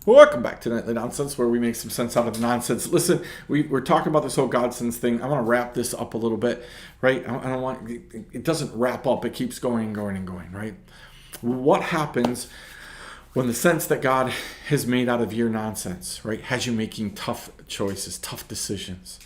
Welcome back to Nightly Nonsense, where we make some sense out of the nonsense. Listen, we're talking about this whole God sense thing. I want to wrap this up a little bit, right? I don't want it doesn't wrap up. It keeps going and going and going, right? What happens when the sense that God has made out of your nonsense, right, has you making tough choices, tough decisions,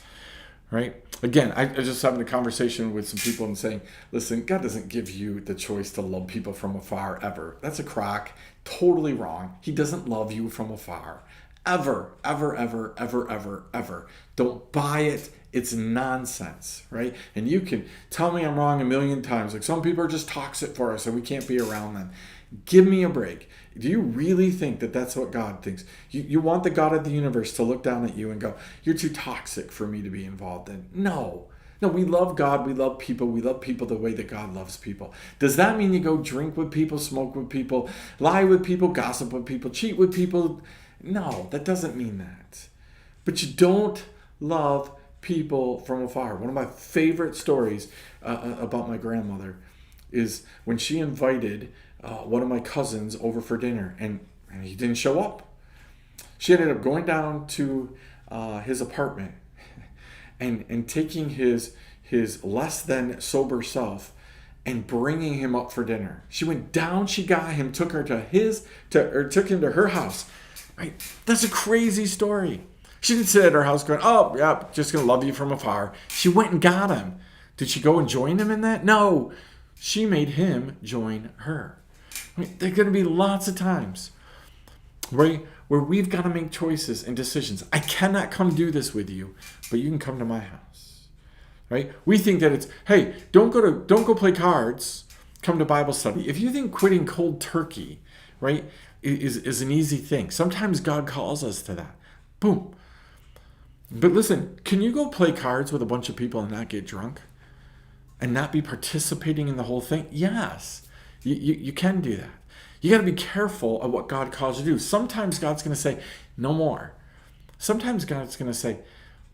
right? Again, I just having a conversation with some people and saying, listen, God doesn't give you the choice to love people from afar ever. That's a crock. Totally wrong. He doesn't love you from afar. Ever, ever, ever, ever, ever, ever. Don't buy it. It's nonsense, right? And you can tell me I'm wrong a million times. Like, some people are just toxic for us and we can't be around them. Give me a break. Do you really think that that's what God thinks? You want the God of the universe to look down at you and go, you're too toxic for me to be involved in? No. No, we love God. We love people. We love people the way that God loves people. Does that mean you go drink with people, smoke with people, lie with people, gossip with people, cheat with people? No, that doesn't mean that. But you don't love people from afar. One of my favorite stories about my grandmother is when she invited one of my cousins over for dinner, and he didn't show up. She ended up going down to his apartment and taking his less than sober self and bringing him up for dinner. She went down, she got him, took him to her house. Right? That's a crazy story. She didn't sit at her house going, oh, yeah, just going to love you from afar. She went and got him. Did she go and join him in that? No. She made him join her. Right? There are going to be lots of times, right, where we've got to make choices and decisions. I cannot come do this with you, but you can come to my house. Right? We think that it's, hey, don't go play cards, come to Bible study. If you think quitting cold turkey, right, is an easy thing, sometimes God calls us to that. Boom. But listen, can you go play cards with a bunch of people and not get drunk? And not be participating in the whole thing? Yes. You can do that. You got to be careful of what God calls you to do. Sometimes God's going to say, no more. Sometimes God's going to say,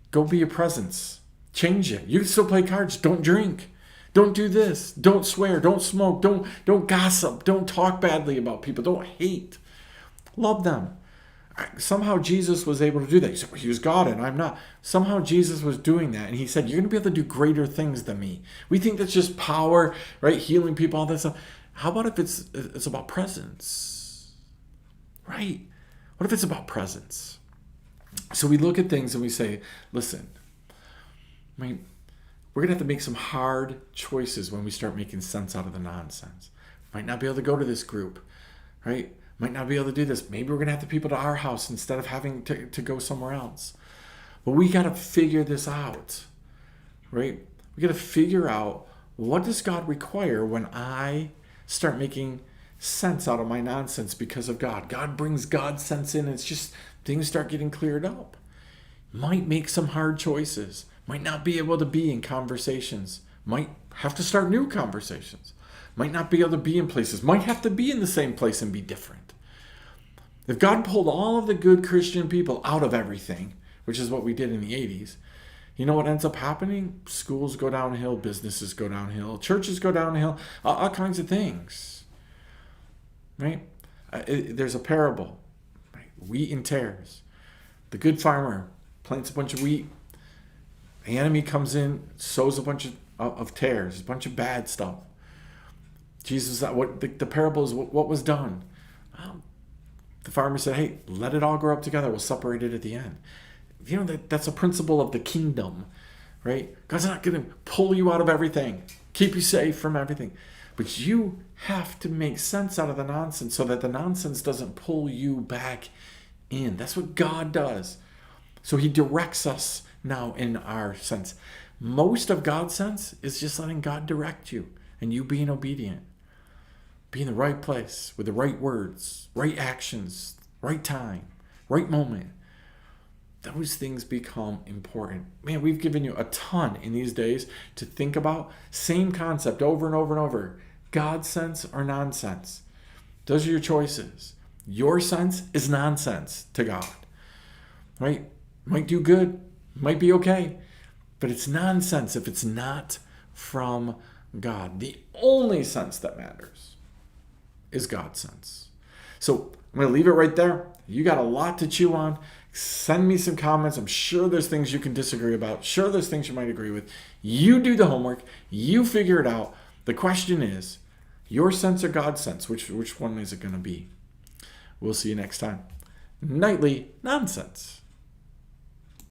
go be a presence. Change it. You can still play cards. Don't drink. Don't do this. Don't swear. Don't smoke. Don't gossip. Don't talk badly about people. Don't hate. Love them. Somehow Jesus was able to do that. He said, well, he was God and I'm not. Somehow Jesus was doing that. And he said, you're going to be able to do greater things than me. We think that's just power, right? Healing people, all that stuff. How about if it's about presence? Right? What if it's about presence? So we look at things and we say, listen, I mean, we're going to have to make some hard choices when we start making sense out of the nonsense. Might not be able to go to this group, right? Might not be able to do this. Maybe we're going to have the people to our house instead of having to go somewhere else. But we got to figure this out, right? We got to figure out, what does God require when I start making sense out of my nonsense because of God? God brings God's sense in, and it's just things start getting cleared up. Might make some hard choices. Might not be able to be in conversations. Might have to start new conversations. Might not be able to be in places. Might have to be in the same place and be different. If God pulled all of the good Christian people out of everything, which is what we did in the 80s, you know what ends up happening? Schools go downhill, businesses go downhill, churches go downhill, all kinds of things. Right? There's a parable. Right? Wheat and tares. The good farmer plants a bunch of wheat. The enemy comes in, sows a bunch of tares, a bunch of bad stuff. Jesus, what the parable is, what was done? The farmer said, hey, let it all grow up together. We'll separate it at the end. You know, that's a principle of the kingdom, right? God's not going to pull you out of everything, keep you safe from everything. But you have to make sense out of the nonsense so that the nonsense doesn't pull you back in. That's what God does. So he directs us now in our sense. Most of God's sense is just letting God direct you and you being obedient. Be in the right place with the right words, right actions, right time, right moment. Those things become important. Man, we've given you a ton in these days to think about. Same concept over and over and over. God's sense or nonsense. Those are your choices. Your sense is nonsense to God. Right? Might do good, might be okay, but it's nonsense if it's not from God. The only sense that matters is God's sense. So I'm going to leave it right there. You got a lot to chew on. Send me some comments. I'm sure there's things you can disagree about. Sure, there's things you might agree with. You do the homework. You figure it out. The question is, your sense or God's sense? Which one is it going to be? We'll see you next time. Nightly Nonsense.